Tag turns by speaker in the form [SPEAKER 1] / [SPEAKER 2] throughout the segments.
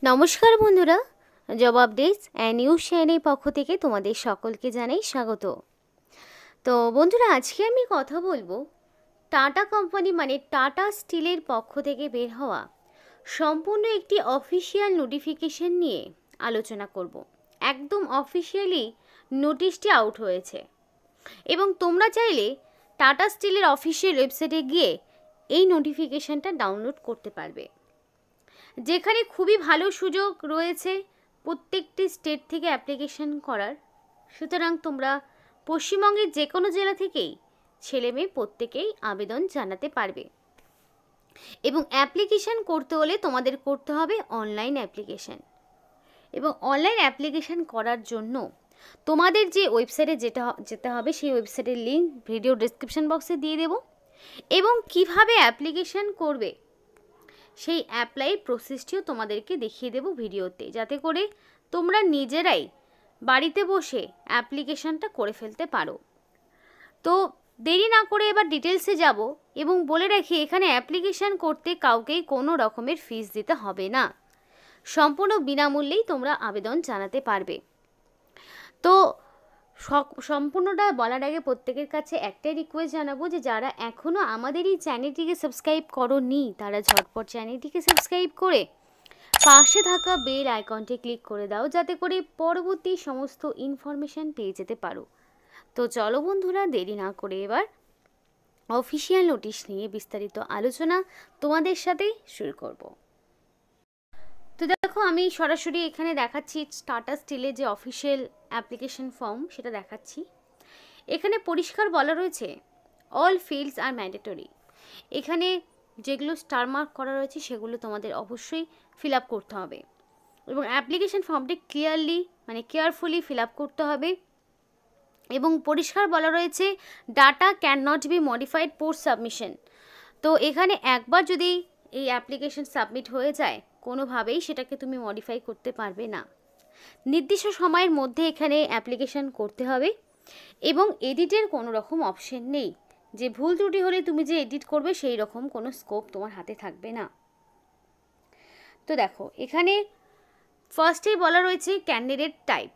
[SPEAKER 1] নমস্কার বন্ধুরা, job updates and news চ্যানেলের পক্ষ থেকে তোমাদের সকলকে জানাই স্বাগত। তো বন্ধুরা, আজকে আমি কথা বলবো টাটা কোম্পানি মানে টাটা স্টিলের পক্ষ থেকে বের হওয়া সম্পূর্ণ একটি অফিসিয়াল নোটিফিকেশন নিয়ে আলোচনা করব। একদম অফিসিয়ালি নোটিশটি আউট হয়েছে এবং তোমরা চাইলে টাটা স্টিলের অফিসিয়াল ওয়েবসাইটে গিয়ে এই নোটিফিকেশনটা ডাউনলোড করতে পারবে, যেখানে খুবই ভালো সুযোগ রয়েছে প্রত্যেকটি স্টেট থেকে অ্যাপ্লিকেশন করার। সুতরাং তোমরা পশ্চিমবঙ্গের যে কোনো জেলা থেকেই ছেলে মেয়ে প্রত্যেকেই আবেদন জানাতে পারবে এবং অ্যাপ্লিকেশন করতে হলে তোমাদের করতে হবে অনলাইন অ্যাপ্লিকেশন। এবং অনলাইন অ্যাপ্লিকেশন করার জন্য তোমাদের যে ওয়েবসাইটে যেতে হবে সেই ওয়েবসাইটের লিঙ্ক ভিডিও ডেসক্রিপশন বক্সে দিয়ে দেব এবং কিভাবে অ্যাপ্লিকেশন করবে সেই অ্যাপ্লাই প্রসেসটিও তোমাদেরকে দেখিয়ে দেব ভিডিওতে, যাতে করে তোমরা নিজেরাই বাড়িতে বসে অ্যাপ্লিকেশনটা করে ফেলতে পারো। তো দেরি না করে এবার ডিটেলসে যাব এবং বলে রাখি, এখানে অ্যাপ্লিকেশন করতে কাউকেই কোনো রকমের ফিস দিতে হবে না, সম্পূর্ণ বিনামূল্যেই তোমরা আবেদন জানাতে পারবে। তো সম্পূর্ণটা বলার আগে প্রত্যেকের কাছে একটাই রিকোয়েস্ট জানাবো যে যারা এখনও আমাদের এই চ্যানেলটিকে সাবস্ক্রাইব করোনি তারা ঝটপট চ্যানেলটিকে সাবস্ক্রাইব করে পাশে থাকা বেল আইকনটি ক্লিক করে দাও, যাতে করে পরবর্তী সমস্ত ইনফরমেশান পেয়ে যেতে পারো। তো চলো বন্ধুরা, দেরি না করে এবার অফিসিয়াল নোটিশ নিয়ে বিস্তারিত আলোচনা তোমাদের সাথে শুরু করব। তো দেখো, আমি সরাসরি এখানে দেখাচ্ছি টাটা স্টিলের যে অফিসিয়াল অ্যাপ্লিকেশন ফর্ম সেটা দেখাচ্ছি। এখানে পরিষ্কার বলা রয়েছে অল ফিল্ডস আর ম্যান্ডেটরি। এখানে যেগুলো স্টার মার্ক করা রয়েছে সেগুলো তোমাদের অবশ্যই ফিল আপ করতে হবে এবং অ্যাপ্লিকেশন ফর্মটি কেয়ারফুলি ফিল আপ করতে হবে। এবং পরিষ্কার বলা রয়েছে data can not be modified post submission. তো এখানে একবার যদি এই অ্যাপ্লিকেশন সাবমিট হয়ে যায়, কোনোভাবেই সেটাকে তুমি মডিফাই করতে পারবে না। নির্দিষ্ট সময়ের মধ্যে এখানে অ্যাপ্লিকেশন করতে হবে এবং এডিটের কোনো রকম অপশন নেই, যে ভুল ত্রুটি হলে তুমি যে এডিট করবে সেই রকম কোনো স্কোপ তোমার হাতে থাকবে না। তো দেখো, এখানে ফার্স্টেই বলা রয়েছে ক্যান্ডিডেট টাইপ।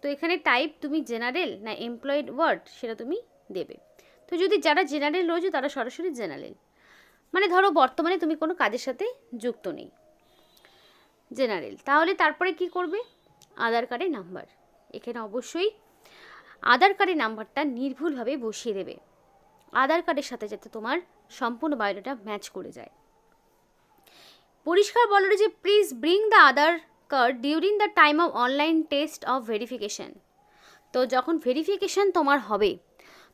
[SPEAKER 1] তো এখানে টাইপ তুমি জেনারেল না এমপ্লয়েড ওয়ার্ড সেটা তুমি দেবে। তো যদি যারা জেনারেল রয়েছে তারা সরাসরি জেনারেল, মানে ধরো বর্তমানে তুমি কোনো কাজের সাথে যুক্ত নেই, জেনারেল। তাহলে তারপরে কি করবে, আধার কার্ডের নাম্বার। এখানে অবশ্যই আধার কার্ডের নাম্বারটা নির্ভুলভাবে বসিয়ে দেবে, আধার কার্ডের সাথে যাতে তোমার সম্পূর্ণ বায়োডাটা ম্যাচ করে যায়। পরিষ্কার বলা রয়েছে please bring the Aadhaar card during the time of online test of verification. তো যখন ভেরিফিকেশন তোমার হবে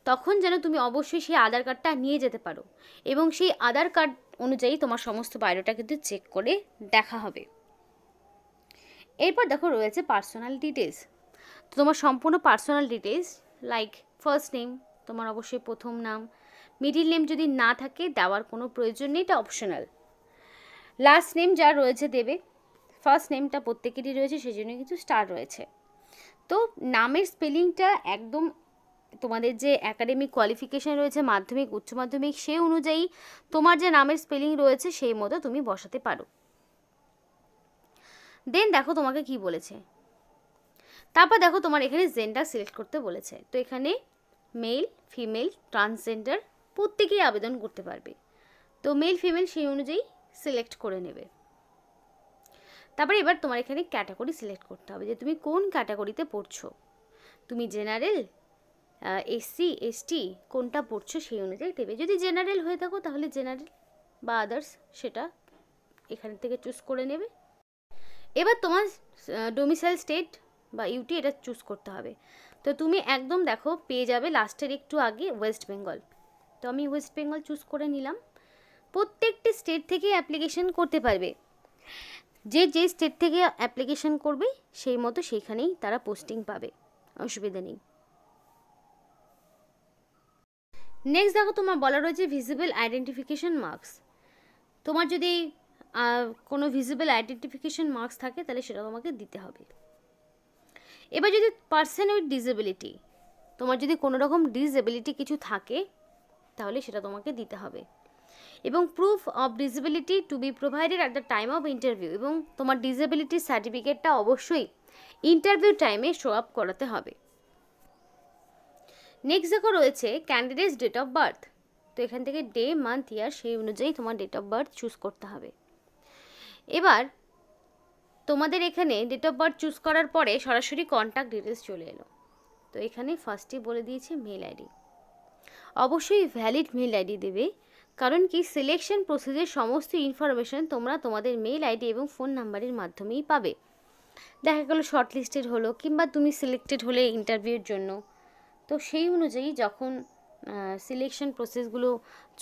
[SPEAKER 1] তখন যেন তুমি অবশ্যই সেই আধার কার্ডটা নিয়ে যেতে পারো এবং সেই আধার কার্ড অনুযায়ী তোমার সমস্ত বায়োডাটা কিন্তু চেক করে দেখা হবে। এরপর দেখো রয়েছে পার্সোনাল ডিটেলস। তো তোমার সম্পূর্ণ personal details like first name, তোমার অবশ্যই প্রথম নাম, মিডিল নেম যদি না থাকে দেওয়ার কোনো প্রয়োজন নেই, এটা অপশনাল। লাস্ট নেম যা রয়েছে দেবে, ফার্স্ট নেমটা প্রত্যেকেরই রয়েছে সেই জন্য কিন্তু স্টার রয়েছে। তো নামের স্পেলিংটা একদম তোমাদের যে একাডেমিক কোয়ালিফিকেশান রয়েছে মাধ্যমিক উচ্চ মাধ্যমিক সেই অনুযায়ী তোমার যে নামের স্পেলিং রয়েছে সেই মতো তুমি বসাতে পারো। দেন দেখো তোমাকে কি বলেছে, তারপর দেখো তোমার এখানে জেন্ডার সিলেক্ট করতে বলেছে। তো এখানে মেল ফিমেল ট্রান্সজেন্ডার প্রত্যেকেই আবেদন করতে পারবে। তো মেল ফিমেল সেই অনুযায়ী সিলেক্ট করে নেবে। তারপরে এবার তোমার এখানে ক্যাটাগরি সিলেক্ট করতে হবে যে তুমি কোন ক্যাটাগরিতে পড়ছো, তুমি জেনারেল, এসসি এসটি কোনটা পড়ছো সেই অনুযায়ী দেবে। যদি জেনারেল হয়ে থাকো তাহলে জেনারেল বা আদার্স সেটা এখান থেকে চুজ করে নেবে। এবার তোমার ডোমিসাইল স্টেট বা ইউটি এটা চুজ করতে হবে। তো তুমি একদম দেখো পেয়ে যাবে লাস্টের একটু আগে ওয়েস্ট বেঙ্গল। তো আমি ওয়েস্ট বেঙ্গল চুজ করে নিলাম। প্রত্যেকটি স্টেট থেকে অ্যাপ্লিকেশন করতে পারবে, যে যে স্টেট থেকে অ্যাপ্লিকেশন করবে সেই মতো সেইখানেই তারা পোস্টিং পাবে, অসুবিধা নেই। নেক্সট দেখো তোমার বলা রয়েছে ভিজিবল আইডেন্টিফিকেশন মার্কস। তোমার যদি কোনো ভিজিবল আইডেন্টিফিকেশন মার্কস থাকে তাহলে সেটা তোমাকে দিতে হবে। এবার যদি পার্সন উইথ ডিসেবিলিটি, তোমার যদি কোনো রকম ডিসেবিলিটি কিছু থাকে তাহলে সেটা তোমাকে দিতে হবে। এবং proof of disability to be provided at the time of interview, এবং তোমার ডিসেবিলিটি সার্টিফিকেটটা অবশ্যই ইন্টারভিউ টাইমে শো আপ করাতে হবে। নেক্সট দেখো রয়েছে ক্যান্ডিডেটস ডেট অফ বার্থ। তো এখান থেকে ডে, মান্থ, ইয়ার সেই অনুযায়ী তোমার ডেট অফ বার্থ চুজ করতে হবে। এবার তোমাদের এখানে ডেট অফ বার্থ চুজ করার পরে সরাসরি কন্ট্যাক্ট ডিটেলস চলে এলো। তো এখানে ফার্স্টে বলে দিয়েছে মেল আইডি, অবশ্যই ভ্যালিড মেল আইডি দেবে, কারণ কি সিলেকশন প্রসেসের সমস্ত ইনফরমেশন তোমরা তোমাদের মেল আইডি এবং ফোন নাম্বারের মাধ্যমেই পাবে। দেখা গেলো শর্ট লিস্টেড হলো কিংবা তুমি সিলেক্টেড হলে ইন্টারভিউর জন্য, তো সেই অনুযায়ী যখন সিলেকশন প্রসেসগুলো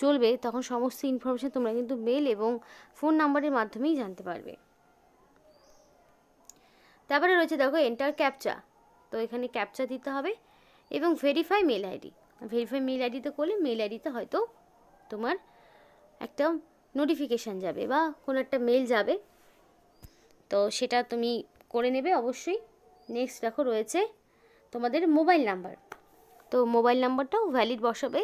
[SPEAKER 1] চলবে তখন সমস্ত ইনফরমেশন তোমরা কিন্তু মেল এবং ফোন নাম্বারের মাধ্যমেই জানতে পারবে। তারপরে রয়েছে দেখো এন্টার ক্যাপচা। তো এখানে ক্যাপচা দিতে হবে এবং verify mail ID. Verify mail আইডিতে করলে মেল আইডিতে হয়তো তোমার একটা নোটিফিকেশান যাবে বা কোনো একটা মেল যাবে, তো সেটা তুমি করে নেবে অবশ্যই। নেক্সট দেখো রয়েছে তোমাদের মোবাইল নাম্বার। তো মোবাইল নাম্বারটাও ভ্যালিড বসাবে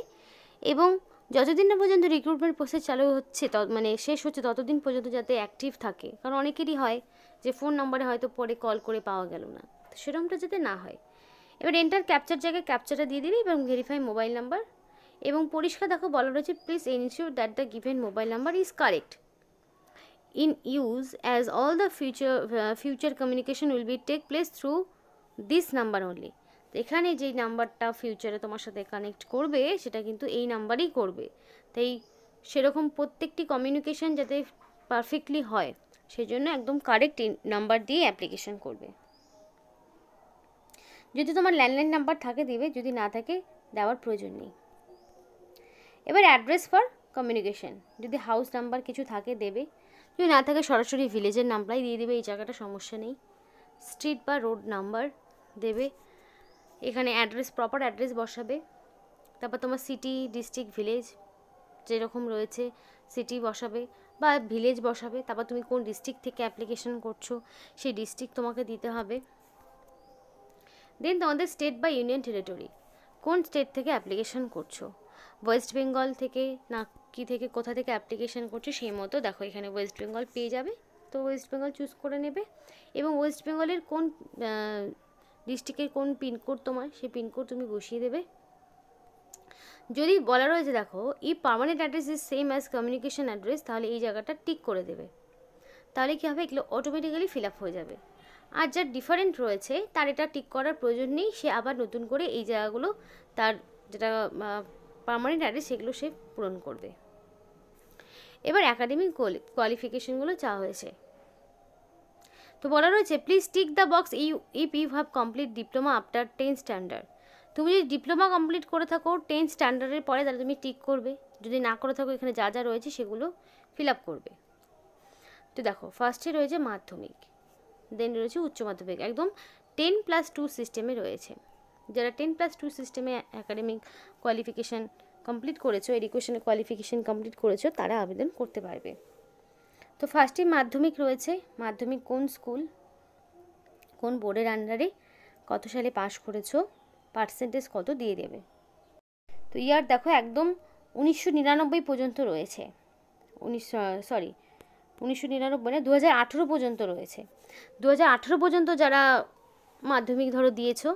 [SPEAKER 1] এবং যতদিন না পর্যন্ত রিক্রুটমেন্ট প্রসেস চালু হচ্ছে মানে শেষ হচ্ছে ততদিন পর্যন্ত যাতে অ্যাক্টিভ থাকে, কারণ অনেকেরই হয় যে ফোন নাম্বারে হয়তো পরে কল করে পাওয়া গেল না, তো সেরকমটা যাতে না হয়। এবার এন্টার ক্যাপচার জায়গায় ক্যাপচারটা দিয়ে দিবি এবং ভেরিফাই মোবাইল নাম্বার, এবং পরিষ্কার দেখো বলা রয়েছে please ensure that the given mobile number is correct in use as all the future communication will be take place through this number only। তো এখানে যেই নাম্বারটা ফিউচারে তোমার সাথে কানেক্ট করবে সেটা কিন্তু এই নাম্বারই করবে, তাই সেরকম প্রত্যেকটি কমিউনিকেশন যাতে পারফেক্টলি হয় সেই জন্য একদম কারেক্ট নাম্বার দিয়ে অ্যাপ্লিকেশন করবে। যদি তোমার ল্যান্ডলাইন নাম্বার থাকে দিবে, যদি না থাকে দেওয়ার প্রয়োজন নেই। এবার অ্যাড্রেস ফর কমিউনিকেশন, যদি হাউস নাম্বার কিছু থাকে দেবে, যদি না থাকে সরাসরি ভিলেজের নাম্বারই দিয়ে দেবে, এই জায়গাটা সমস্যা নেই। স্ট্রিট বা রোড নাম্বার দেবে, এখানে অ্যাড্রেস প্রপার অ্যাড্রেস বসাবে। তারপর তোমার সিটি, ডিস্ট্রিক্ট, ভিলেজ যেরকম রয়েছে সিটি বসাবে বা ভিলেজ বসাবে। তারপর তুমি কোন ডিস্ট্রিক্ট থেকে অ্যাপ্লিকেশন করছো সেই ডিস্ট্রিক্ট তোমাকে দিতে হবে। দেন তোমাদের স্টেট বা ইউনিয়ন টেরিটরি, কোন স্টেট থেকে অ্যাপ্লিকেশন করছো, ওয়েস্ট বেঙ্গল থেকে না কি থেকে কোথা থেকে অ্যাপ্লিকেশন করছো সেই মতো দেখো এখানে ওয়েস্ট বেঙ্গল পেয়ে যাবে, তো ওয়েস্ট বেঙ্গল চুজ করে নেবে। এবং ওয়েস্ট বেঙ্গলের কোন ডিস্ট্রিক্টের কোন পিনকোড তোমার সেই পিনকোড তুমি বসিয়ে দেবে। যদি বলা রয়েছে দেখো ই permanent address is same as communication address, তাহলে এই জায়গাটা টিক করে দেবে, তাহলে কী হবে এগুলো অটোমেটিক্যালি ফিল আপ হয়ে যাবে। আর যা ডিফারেন্ট রয়েছে তার এটা টিক করার প্রয়োজন নেই, সে আবার নতুন করে এই জায়গাগুলো তার যেটা পার্মানেন্ট অ্যাড্রেস সেগুলো সে পূরণ করবে। এবার একাডেমিক কোয়ালিফিকেশনগুলো চাওয়া হয়েছে। তো বলা রয়েছে please tick the box if you have complete diploma after 10 standard. তুমি যদি ডিপ্লোমা কমপ্লিট করে থাকো 10 স্ট্যান্ডার্ডের পরে তাহলে তুমি টিক করবে, যদি না করে থাকো এখানে যা যা রয়েছে সেগুলো ফিল আপ করবে। তো দেখো ফার্স্টে রয়েছে মাধ্যমিক, দেন রয়েছে উচ্চ মাধ্যমিক, একদম 10+2 সিস্টেমে রয়েছে। যারা 10+2 সিস্টেমে অ্যাকাডেমিক কোয়ালিফিকেশান কমপ্লিট করেছো, এডুকেশনের কোয়ালিফিকেশান কমপ্লিট করেছো, তারা আবেদন করতে পারবে। তো ফার্স্টে মাধ্যমিক রয়েছে, মাধ্যমিক কোন স্কুল কোন বোর্ডের আন্ডারে কত সালে পাশ করেছো, পার্সেন্টেজ কত দিয়ে দেবে। তো ইয়ার দেখো একদম 1999 পর্যন্ত রয়েছে, 1999 না 2018 পর্যন্ত রয়েছে। 2018 পর্যন্ত যারা মাধ্যমিক ধরো দিয়েছো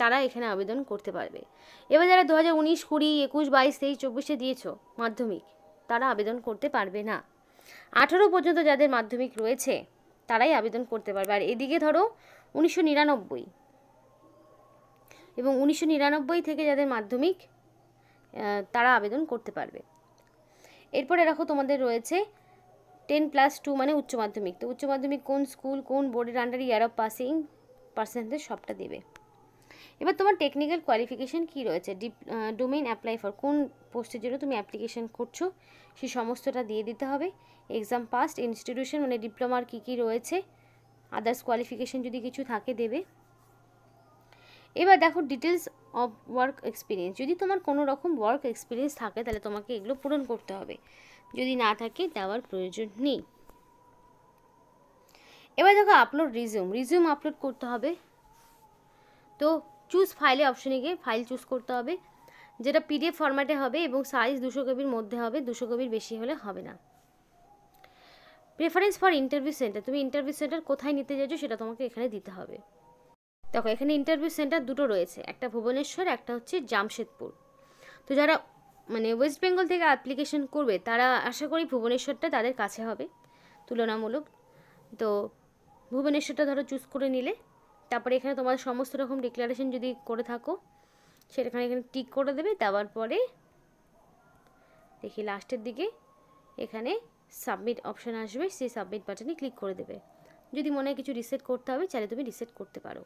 [SPEAKER 1] তারা এখানে আবেদন করতে পারবে। এবার যারা 2019, 20, 21, 22, 23, 24 দিয়েছো মাধ্যমিক তারা আবেদন করতে পারবে না। 18 পর্যন্ত যাদের মাধ্যমিক রয়েছে তারাই আবেদন করতে পারবে। আর এদিকে ধরো 1999 এবং 1999 থেকে যাদের মাধ্যমিক তারা আবেদন করতে পারবে। এরপরে দেখো তোমাদের রয়েছে 10+2 মানে উচ্চ মাধ্যমিক। তো উচ্চ মাধ্যমিক কোন স্কুল কোন বোর্ডের আন্ডারে ইয়ার অফ পাসিং পার্সেন্টেজ সবটা দেবে। এবার তোমার টেকনিক্যাল কোয়ালিফিকেশান কী রয়েছে, ডোমেইন অ্যাপ্লাই ফর কোন পোস্টের জন্য তুমি অ্যাপ্লিকেশান করছো সেই সমস্তটা দিয়ে দিতে হবে। এক্সাম পাস্ট, ইনস্টিটিউশন মানে ডিপ্লোমার কী কী রয়েছে, আদার্স কোয়ালিফিকেশান যদি কিছু থাকে দেবে। এবার দেখো ডিটেলস অফ ওয়ার্ক এক্সপিরিয়েন্স, যদি তোমার কোনো রকম ওয়ার্ক এক্সপিরিয়েন্স থাকে তাহলে তোমাকে এগুলো পূরণ করতে হবে, যদি না থাকে দেওয়ার প্রয়োজন নেই। এবার দেখো আপলোড রিজিউম আপলোড করতে হবে। তো চুজ ফাইলে অপশনে গিয়ে ফাইল চুজ করতে হবে। যেটা PDF ফরম্যাটে হবে এবং সাইজ 200 কেবির মধ্যে হবে, 200 কেবির বেশি হলে হবে না। প্রেফারেন্স ফর ইন্টারভিউ সেন্টার, তুমি ইন্টারভিউ সেন্টার কোথায় নিতে চাইছো সেটা তোমাকে এখানে দিতে হবে। দেখো এখানে ইন্টারভিউ সেন্টার দুটো রয়েছে, একটা ভুবনেশ্বর, একটা হচ্ছে জামশেদপুর। তো যারা মানে ওয়েস্ট বেঙ্গল থেকে অ্যাপ্লিকেশন করবে তারা আশা করি ভুবনেশ্বরটা তাদের কাছে হবে তুলনামূলক। তো ভুবনেশ্বরটা ধরো চুজ করে নিলে, তারপরে এখানে তোমার সমস্ত রকম ডিক্লারেশন যদি করে থাকো সেটাখানে এখানে টিক করে দেবে। দেওয়ার পরে দেখি লাস্টের দিকে এখানে সাবমিট অপশান আসবে, সেই সাবমিট বাটনে ক্লিক করে দেবে। যদি মনে হয় কিছু রিসেট করতে হবে চাইলে তুমি রিসেট করতে পারো,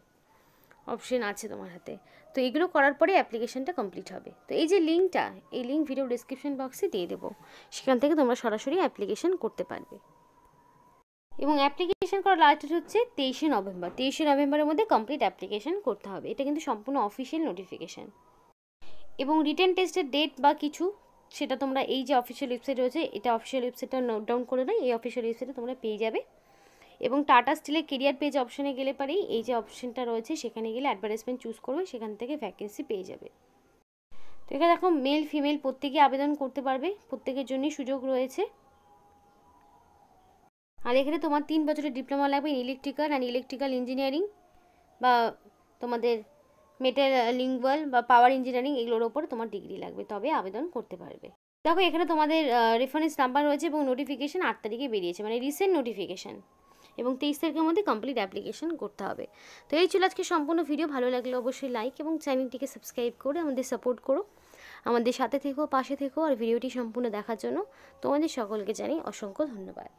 [SPEAKER 1] অপশন আছে তোমার হাতে। তো এগুলো করার পরে অ্যাপ্লিকেশনটা কমপ্লিট হবে। তো এই যে লিঙ্কটা, এই লিঙ্ক ভিডিও ডিসক্রিপশন বক্সে দিয়ে দেবো, সেখান থেকে তোমরা সরাসরি অ্যাপ্লিকেশন করতে পারবে। এবং অ্যাপ্লিকেশন করার লাস্ট ডেট হচ্ছে 23শে নভেম্বর। 23শে নভেম্বরের মধ্যে কমপ্লিট অ্যাপ্লিকেশন করতে হবে। এটা কিন্তু সম্পূর্ণ অফিসিয়াল নোটিফিকেশান। এবং রিটেন টেস্টের ডেট বা কিছু সেটা তোমরা এই যে অফিসিয়াল ওয়েবসাইট রয়েছে, এটা অফিসিয়াল ওয়েবসাইটটা নোট ডাউন করে নাও, এই অফিসিয়াল ওয়েবসাইটে তোমরা পেয়ে যাবে। এবং টাটা স্টিলের কেরিয়ার পেজ অপশানে গেলে পারেই এই যে অপশানটা রয়েছে সেখানে গেলে অ্যাডভার্টাইজমেন্ট চুজ করবে, সেখান থেকে ভ্যাকেন্সি পেয়ে যাবে। তো এখানে দেখো মেল ফিমেল প্রত্যেকে আবেদন করতে পারবে, প্রত্যেকের জন্যই সুযোগ রয়েছে। আর এখানে তোমার 3 বছরের ডিপ্লোমা লাগবে ইলেকট্রিক্যাল অ্যান্ড ইলেকট্রিক্যাল ইঞ্জিনিয়ারিং বা তোমাদের মেটালিঙ্গুয়াল বা পাওয়ার ইঞ্জিনিয়ারিং এগুলোর ওপরে তোমার ডিগ্রি লাগবে, তবে আবেদন করতে পারবে। দেখো এখানে তোমাদের রেফারেন্স নাম্বার রয়েছে এবং নোটিফিকেশান 8 তারিখে বেরিয়েছে, মানে রিসেন্ট নোটিফিকেশান। এবং 23 তারিখের মধ্যে কমপ্লিট অ্যাপ্লিকেশন করতে হবে। তো এই ছিল আজকে সম্পূর্ণ ভিডিও। ভালো লাগলে অবশ্যই লাইক এবং চ্যানেলটিকে সাবস্ক্রাইব করে আমাদের সাপোর্ট করো, আমাদের সাথে থেকো, পাশে থেকো। আর ভিডিওটি সম্পূর্ণ দেখার জন্য তোমাদের সকলকে জানাই অসংখ্য ধন্যবাদ।